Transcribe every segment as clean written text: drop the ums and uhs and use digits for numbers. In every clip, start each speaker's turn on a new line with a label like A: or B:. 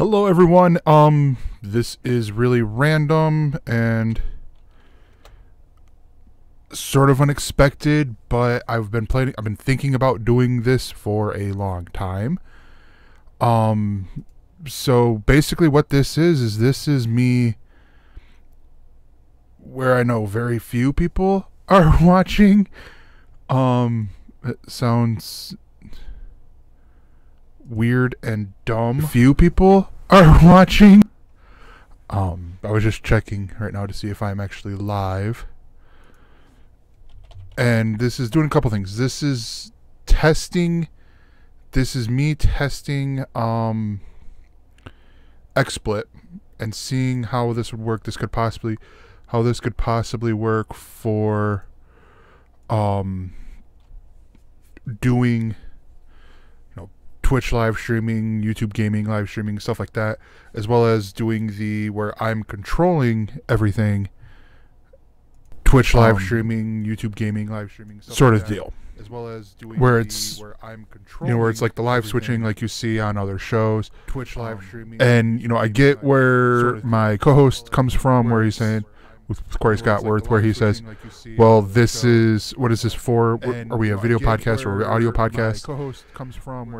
A: Hello everyone. This is really random and sort of unexpected, but I've been thinking about doing this for a long time. So basically what this is me where I know very few people are watching. It sounds weird and dumb. Few people are watching. I was just checking right now to see if I'm actually live. And this is doing a couple things. This is testing. This is me testing xsplit and seeing how this would work. How this could possibly work for doing Twitch live streaming, YouTube gaming live streaming, stuff like that, as well as doing the where I'm controlling everything, Twitch live streaming, YouTube gaming live streaming, stuff sort of deal, as well as doing where it's where I'm controlling, where it's like the live switching like you see on other shows, Twitch live streaming, and I get where my co-host comes from, where he's saying with Corey Scottworth, where he says, well, this is, what is this for? Are we a video podcast or are we audio podcast?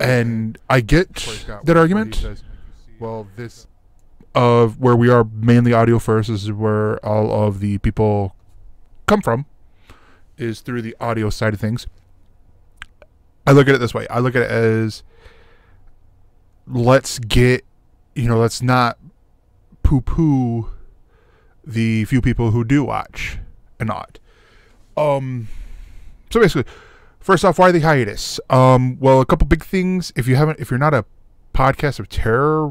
A: And I get that argument. Well, this of where we are mainly audio first is where all of the people come from, is through the audio side of things. I look at it this way. I look at it as, let's not poo-poo the few people who do watch and not. So basically, first off, why the hiatus? Well, a couple big things. If you're not a Podcast of Terror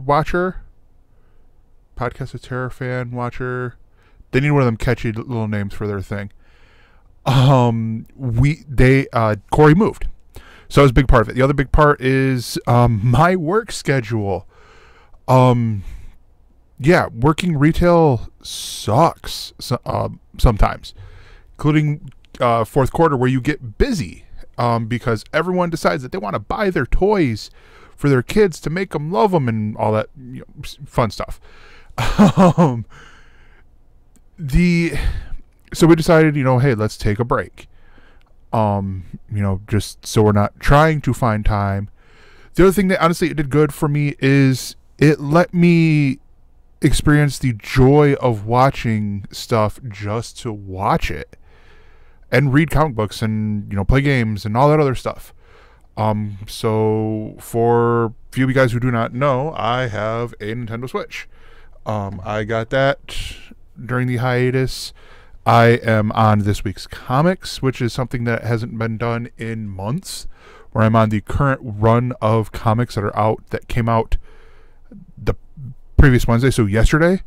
A: fan watcher, they need one of them catchy little names for their thing. Corey moved, so that was a big part of it. The other big part is my work schedule. Yeah, working retail sucks sometimes, including fourth quarter, where you get busy because everyone decides that they want to buy their toys for their kids to make them love them and all that fun stuff. So we decided, hey, let's take a break. Just so we're not trying to find time. The other thing that honestly it did good for me is it let me experience the joy of watching stuff just to watch it and read comic books and play games and all that other stuff. So for a few of you guys who do not know, I have a Nintendo Switch. I got that during the hiatus. I am on this week's comics, which is something that hasn't been done in months, where I'm on the current run of comics that came out the previous Wednesday, so yesterday,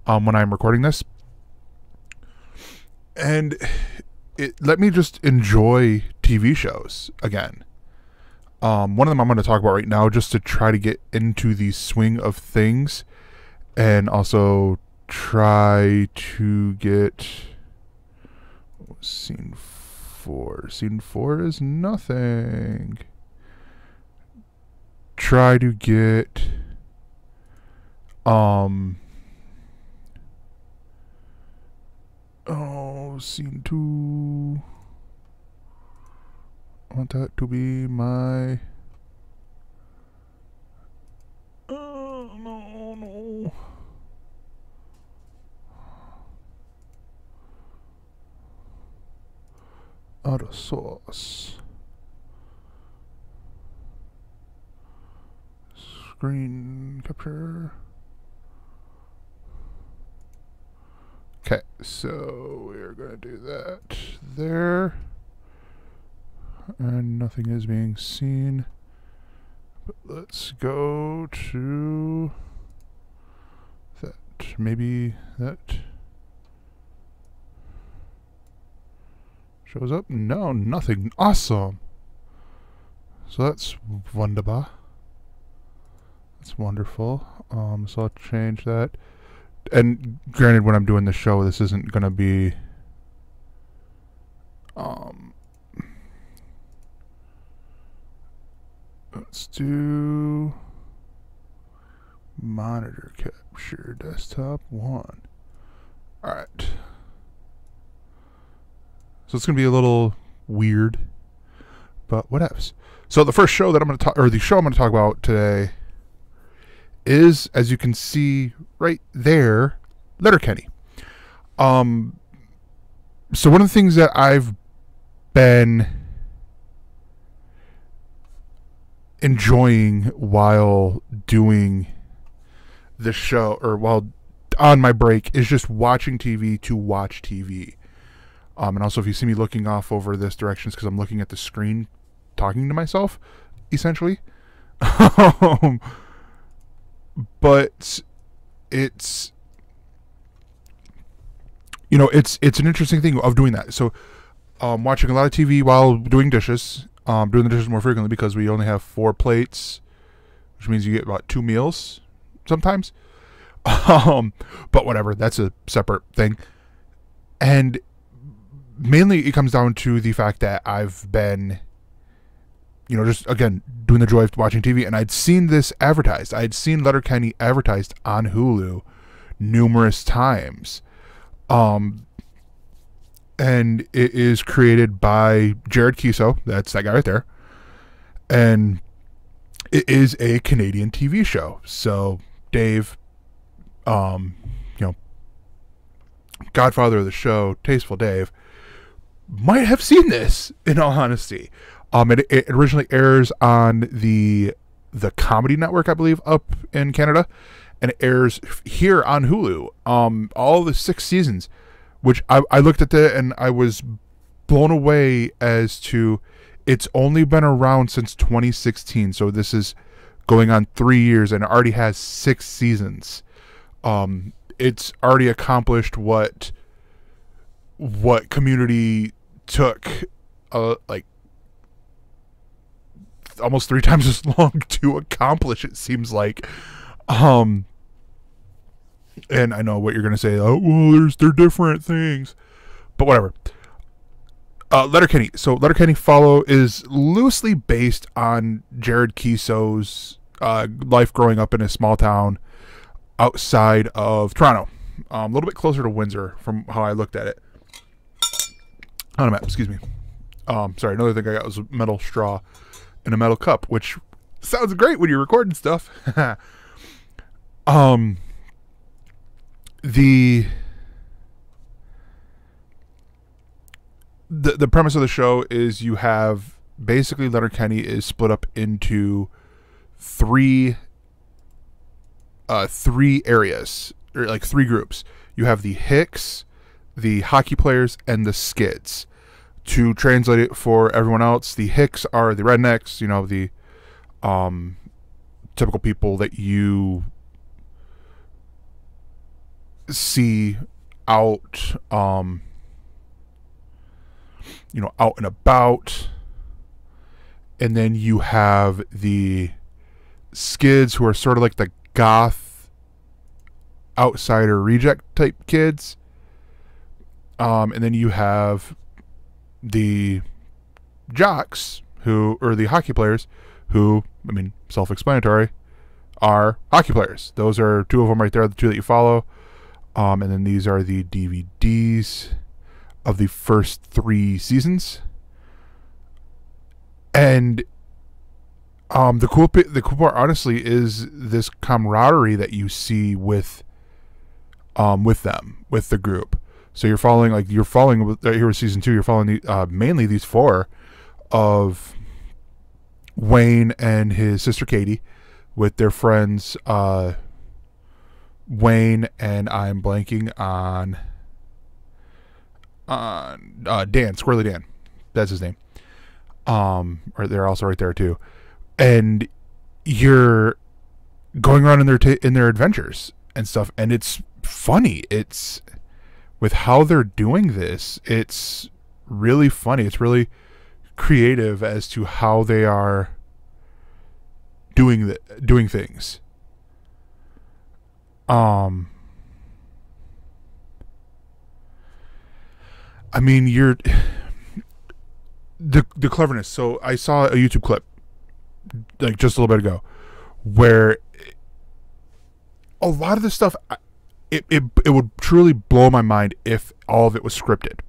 A: when I'm recording this. And it let me just enjoy TV shows again. One of them I'm going to talk about right now, just to try to get into the swing of things, and also try to get scene 4. Scene 4 is nothing. Try to get scene 2. I want that to be my no. Out of sauce. Screen capture. Okay, so we're going to do that there. And nothing is being seen. But let's go to that. Maybe that shows up. No, nothing. Awesome. So that's wunderbar. That's wonderful. So I'll change that. And granted, when I'm doing the show, this isn't going to be let's do Monitor capture desktop 1. Alright. So it's going to be a little weird, but whatevs. So the first show that I'm going to talk, or the show I'm going to talk about today is, as you can see right there, Letterkenny. So one of the things that I've been enjoying while doing this show, or while on my break, is just watching TV to watch TV. And also, if you see me looking off over this direction, it's because I'm looking at the screen, talking to myself, essentially. But it's, you know, it's an interesting thing of doing that. So, watching a lot of TV while doing dishes, doing the dishes more frequently because we only have 4 plates, which means you get about 2 meals sometimes. But whatever, that's a separate thing. And mainly it comes down to the fact that I've been, you know, just, again, doing the joy of watching TV, and I'd seen this advertised. I'd seen Letterkenny advertised on Hulu numerous times. And it is created by Jared Kiso. That's that guy right there. And it is a Canadian TV show. So Dave, you know, godfather of the show, Tasteful Dave, might have seen this, in all honesty. It originally airs on the Comedy Network, I believe, up in Canada, and it airs here on Hulu. All the 6 seasons, which I looked at that and I was blown away as to it's only been around since 2016. So this is going on 3 years and it already has 6 seasons. It's already accomplished what Community took, like, almost 3 times as long to accomplish, it seems like. And I know what you're going to say. Oh, well, they're different things. But whatever. Letterkenny. So Letterkenny is loosely based on Jared Kiso's life growing up in a small town outside of Toronto. A little bit closer to Windsor from how I looked at it. On a map, excuse me. Sorry, another thing I got was a metal straw in a metal cup, which sounds great when you're recording stuff. The premise of the show is you have basically Letterkenny is split up into three areas, or like 3 groups. You have the Hicks, the hockey players, and the Skids. To translate it for everyone else, the Hicks are the rednecks, you know, the typical people that you see out, you know, out and about. And then you have the Skids, who are sort of like the goth outsider reject type kids. And then you have the jocks, or the hockey players, who, I mean, self-explanatory, are hockey players. Those are 2 of them right there, the 2 that you follow. And then these are the DVDs of the first 3 seasons. And the cool part, honestly, is this camaraderie that you see with them, with the group. So you're following here with season 2. You're following mainly these 4 of Wayne and his sister Katie, with their friends Wayne, and I'm blanking on Dan, Squirrely Dan. That's his name. Or they're also right there too. And you're going around in their adventures and stuff, and it's funny. It's, with how they're doing this, it's really funny. It's really creative as to how they are doing things. I mean, the cleverness. So I saw a YouTube clip like just a little bit ago where a lot of this stuff, it would truly blow my mind if all of it was scripted.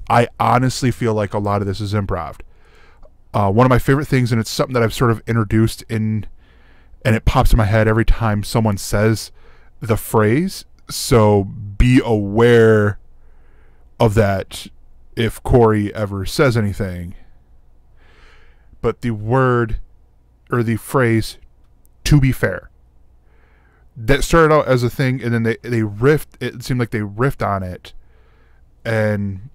A: I honestly feel like a lot of this is improv. One of my favorite things, and it's something that I've sort of introduced in, and it pops in my head every time someone says the phrase, so be aware of that if Corey ever says anything. But the word, or the phrase, to be fair, that started out as a thing, and then they riffed, it seemed like they riffed on it, and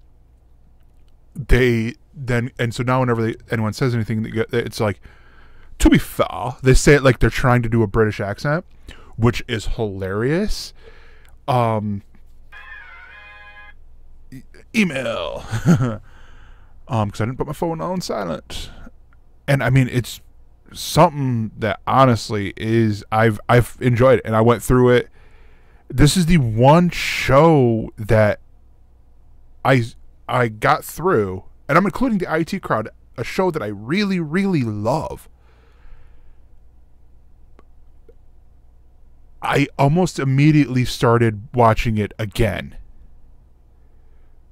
A: so now whenever anyone says anything, it's like, to be fair, they say it like they're trying to do a British accent, which is hilarious. Email. Because I didn't put my phone on silent. And I mean, it's something that honestly is, I've enjoyed it, and I went through it. This is the one show that I got through, and I'm including the IT Crowd, a show that I really, really love. I almost immediately started watching it again.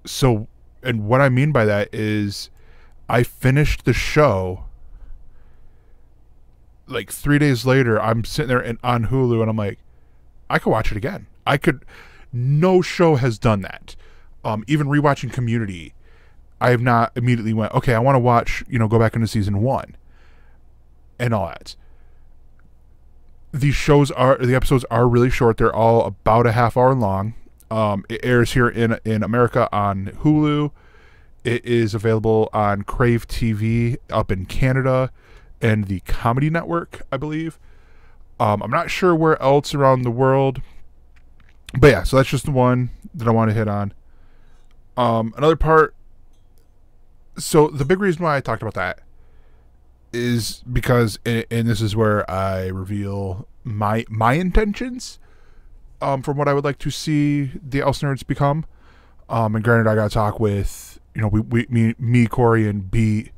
A: So, and what I mean by that is I finished the show like 3 days later. I'm sitting there on Hulu, and I'm like, I could watch it again. No show has done that. Even rewatching Community, I have not immediately went, okay, I want to watch, go back into season 1 and all that. The episodes are really short. They're all about a half hour long. It airs here in America on Hulu. It is available on Crave TV up in Canada and the Comedy Network, I believe. I'm not sure where else around the world. But yeah, so that's just the one that I want to hit on. Another part. So the big reason why I talked about that is because, and this is where I reveal my intentions, from what I would like to see the elsenerds become. And granted, I got to talk with, me, Corey, and B,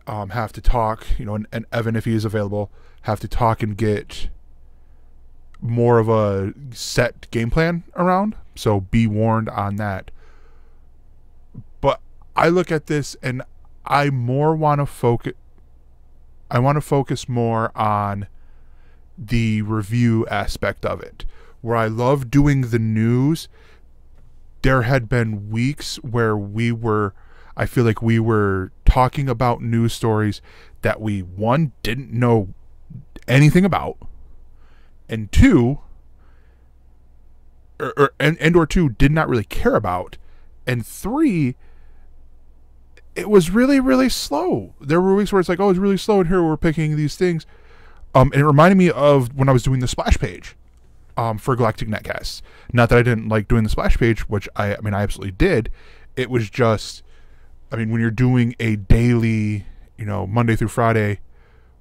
A: have to talk, and Evan, if he is available, have to talk and get more of a set game plan around. So be warned on that. But I look at this and I want to focus more on the review aspect of it. Where I love doing the news, there had been weeks where I feel like we were talking about news stories that we, one, didn't know anything about, and two, or two, did not really care about, and three, it was really, really slow. There were weeks where it's like, oh, it's really slow, and here we're picking these things. And it reminded me of when I was doing the splash page for Galactic Netcasts. Not that I didn't like doing the splash page, which I absolutely did. It was just, when you're doing a daily, Monday through Friday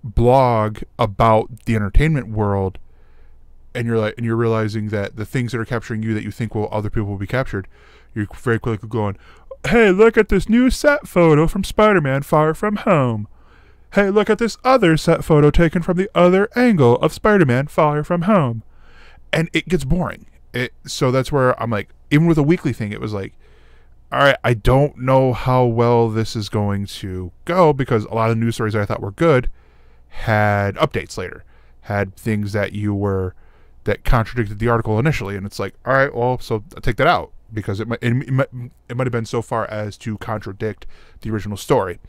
A: blog about the entertainment world, and you're realizing that the things that are capturing you that you think other people will be captured, you're very quickly going, hey, look at this new set photo from Spider-Man Far From Home. Hey, look at this other set photo taken from the other angle of Spider-Man Far From Home. And it gets boring. So that's where I'm like, even with a weekly thing, it was like, all right, I don't know how well this is going to go, because a lot of news stories that I thought were good had updates later, had things that that contradicted the article initially. And it's like, all right, well, so I'll take that out, because it might have been so far as to contradict the original story.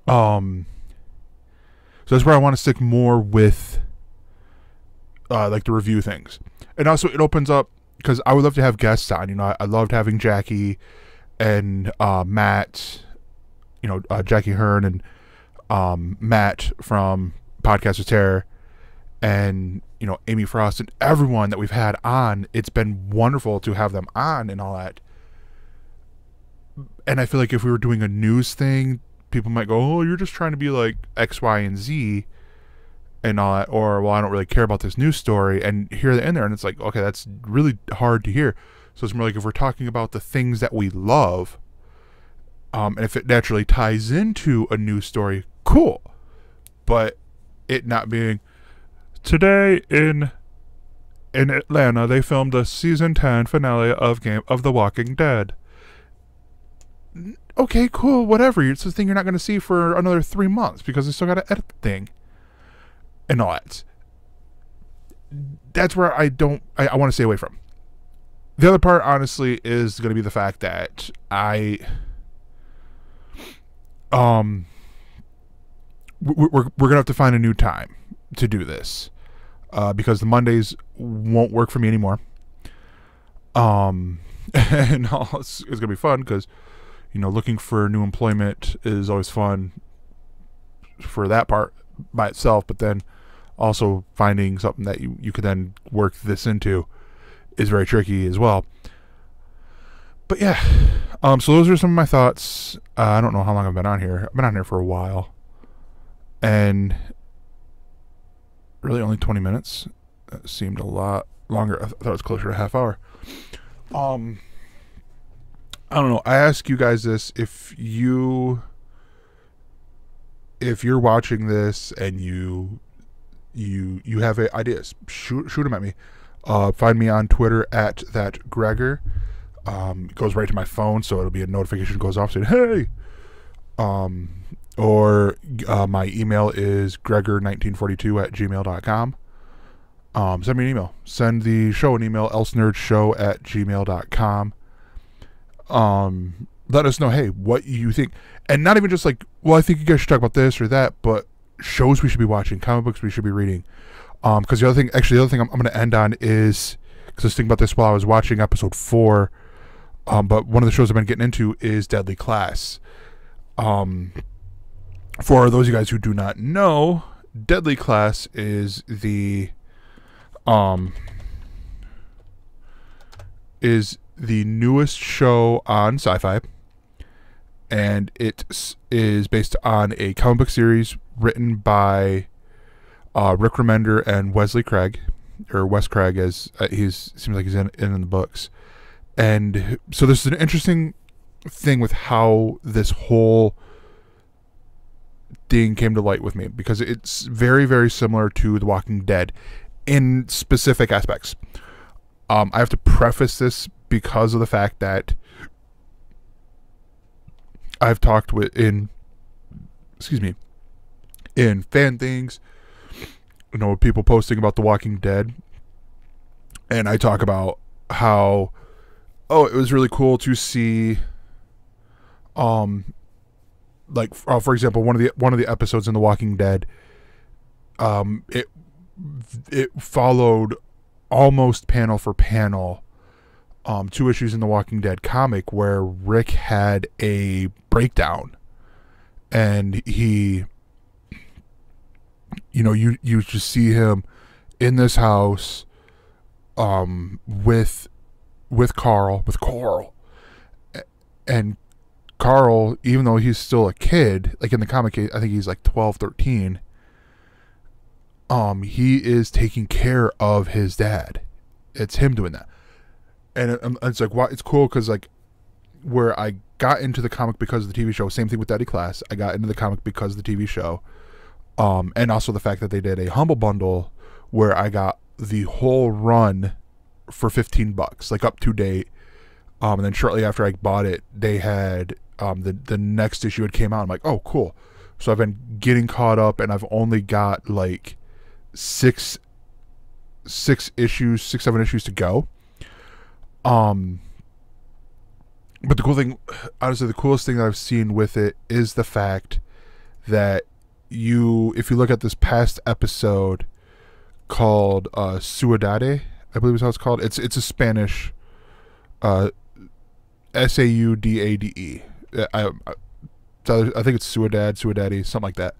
A: So that's where I want to stick more with, like the review things. And also it opens up, because I would love to have guests on. I loved having Jackie and Matt, Jackie Hearn and Matt from Podcast of Terror, and Amy Frost, and everyone that we've had on. It's been wonderful to have them on and all that. And I feel like if we were doing a news thing, people might go, oh, you're just trying to be like X, Y, and Z and all that, or, well, I don't really care about this news story, and hear the end there, and it's like, okay, that's really hard to hear. So it's more like if we're talking about the things that we love, and if it naturally ties into a news story, cool. But it not being, today in in Atlanta, they filmed the season 10 finale of Game of The Walking Dead. Okay, cool, whatever. It's the thing you're not going to see for another 3 months because they still got to edit the thing and all that. That's where I want to stay away from. The other part, honestly, is going to be the fact that we're going to have to find a new time to do this because the Mondays won't work for me anymore. And it's going to be fun because, you know, looking for new employment is always fun for that part by itself, but then also finding something that you could then work this into is very tricky as well. But yeah, so those are some of my thoughts. I don't know how long I've been on here. I've been on here for a while, and really only 20 minutes. That seemed a lot longer. I thought it was closer to a half hour. I don't know. I ask you guys this: if you're watching this and you have ideas, shoot them at me. Find me on Twitter at that Gregor. It goes right to my phone, so it'll be a notification goes off saying, hey. Or my email is gregor1942@gmail.com. Send me an email. Send the show an email, elsenerdshow@gmail.com. Let us know, hey, what you think. And not even just like, well, I think you guys should talk about this or that, but shows we should be watching, comic books we should be reading. Because the other thing I'm going to end on is, because I was thinking about this while I was watching episode 4, but one of the shows I've been getting into is Deadly Class. For those of you guys who do not know, Deadly Class is the newest show on Sci-Fi, and it is based on a comic book series written by Rick Remender and Wesley Craig, or Wes Craig, as seems like he's in the books. And so this is an interesting thing with how this whole thing came to light with me, because it's very, very similar to The Walking Dead in specific aspects. I have to preface this because of the fact that I've talked in fan things, you know, people posting about The Walking Dead, and I talk about how, it was really cool to see, like, for example, one of the episodes in The Walking Dead, it followed almost panel for panel 2 issues in The Walking Dead comic where Rick had a breakdown, and he, you know, you just see him in this house with Carl, and Carl, even though he's still a kid, like in the comic, I think he's like 12, 13, he is taking care of his dad. It's him doing that. And it's like, it's cool because, like, where I got into the comic because of the TV show, same thing with Deadly Class, I got into the comic because of the TV show, and also the fact that they did a Humble Bundle where I got the whole run for $15, like up to date. And then shortly after I bought it, they had the next issue had came out. I'm like, oh, cool. So I've been getting caught up, and I've only got like 7 issues to go. But the cool thing, honestly, the coolest thing that I've seen with it is the fact that if you look at this past episode called Saudade, I believe is how it's called. It's a Spanish Saudade. I think it's Saudade, something like that.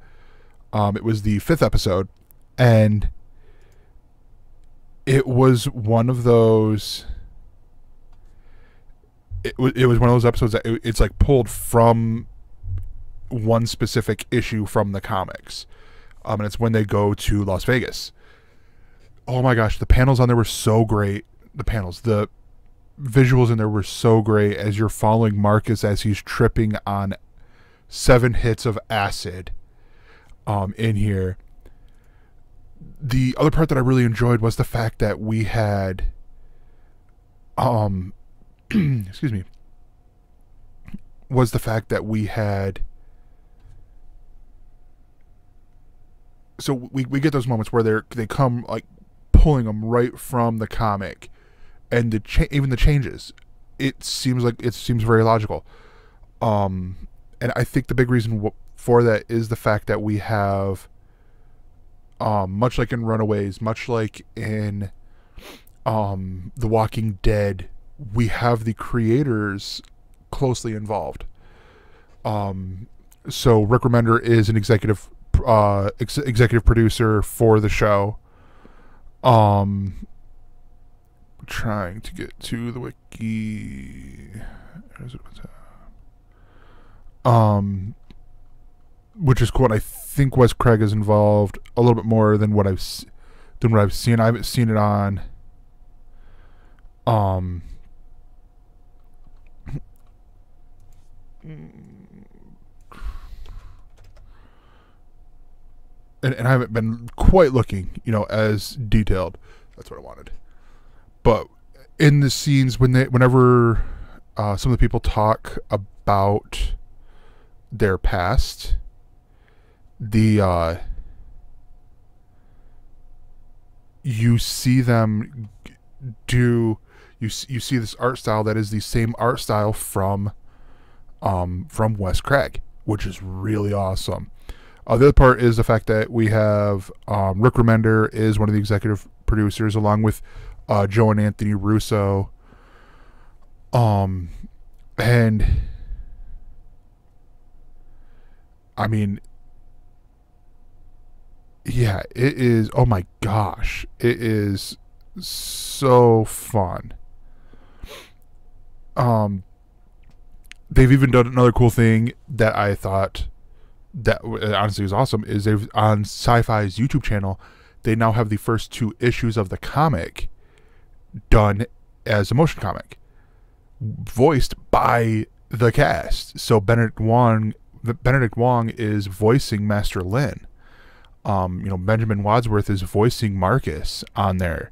A: It was the 5th episode, and it was one of those. It was one of those episodes that it's like pulled from one specific issue from the comics, and it's when they go to Las Vegas. Oh my gosh, the panels on there were so great. The visuals in there were so great as you're following Marcus as he's tripping on 7 hits of acid in here. the other part that I really enjoyed was the fact that we had, excuse me, was the fact that we had. So we get those moments where they come like pulling them right from the comic, and even the changes, it seems very logical. And I think the big reason for that is the fact that we have, much like in Runaways, much like in The Walking Dead, we have the creators closely involved. So Rick Remender is an executive producer for the show. Trying to get to the wiki. Which is cool. And I think Wes Craig is involved a little bit more than what I've seen. I haven't seen it on. And I haven't been quite looking, as detailed. That's what I wanted. But in the scenes whenever some of the people talk about their past, you see them you see this art style that is the same art style from Wes Craig, which is really awesome. The other part is the fact that we have Rick Remender is one of the executive producers, along with Joe and Anthony Russo. And I mean, yeah, it is. Oh my gosh, it is so fun. They've even done another cool thing that I thought that honestly was awesome. Is they've on Sci-Fi's YouTube channel, they now have the first 2 issues of the comic done as a motion comic, voiced by the cast. So Benedict Wong is voicing Master Lin. Benjamin Wadsworth is voicing Marcus on there.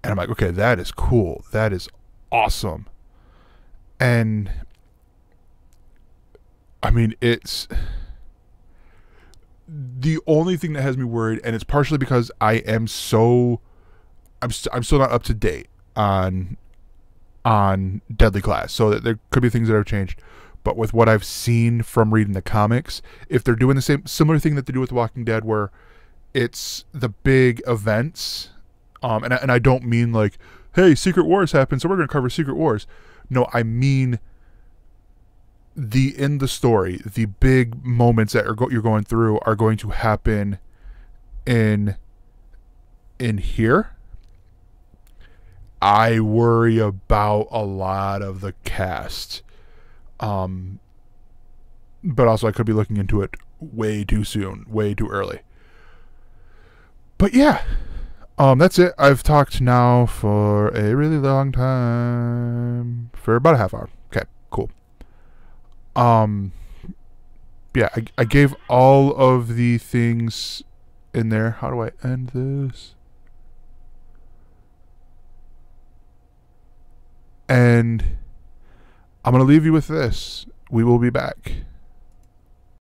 A: And I'm like, okay, that is cool. That is awesome. And I mean, it's the only thing that has me worried, and it's partially because I'm still not up to date on Deadly Class, so that there could be things that have changed. But with what I've seen from reading the comics, if they're doing the similar thing that they do with The Walking Dead, where it's the big events, and I don't mean like, hey, Secret Wars happened, so we're going to cover Secret Wars. No, I mean in the story, the big moments that you're going through are going to happen in here. I worry about a lot of the cast. But also I could be looking into it way too soon, way too early. But yeah, that's it. I've talked now for a really long time, for about a half hour. Okay, cool. Yeah, I gave all of the things in there. How do I end this? And I'm going to leave you with this. We will be back.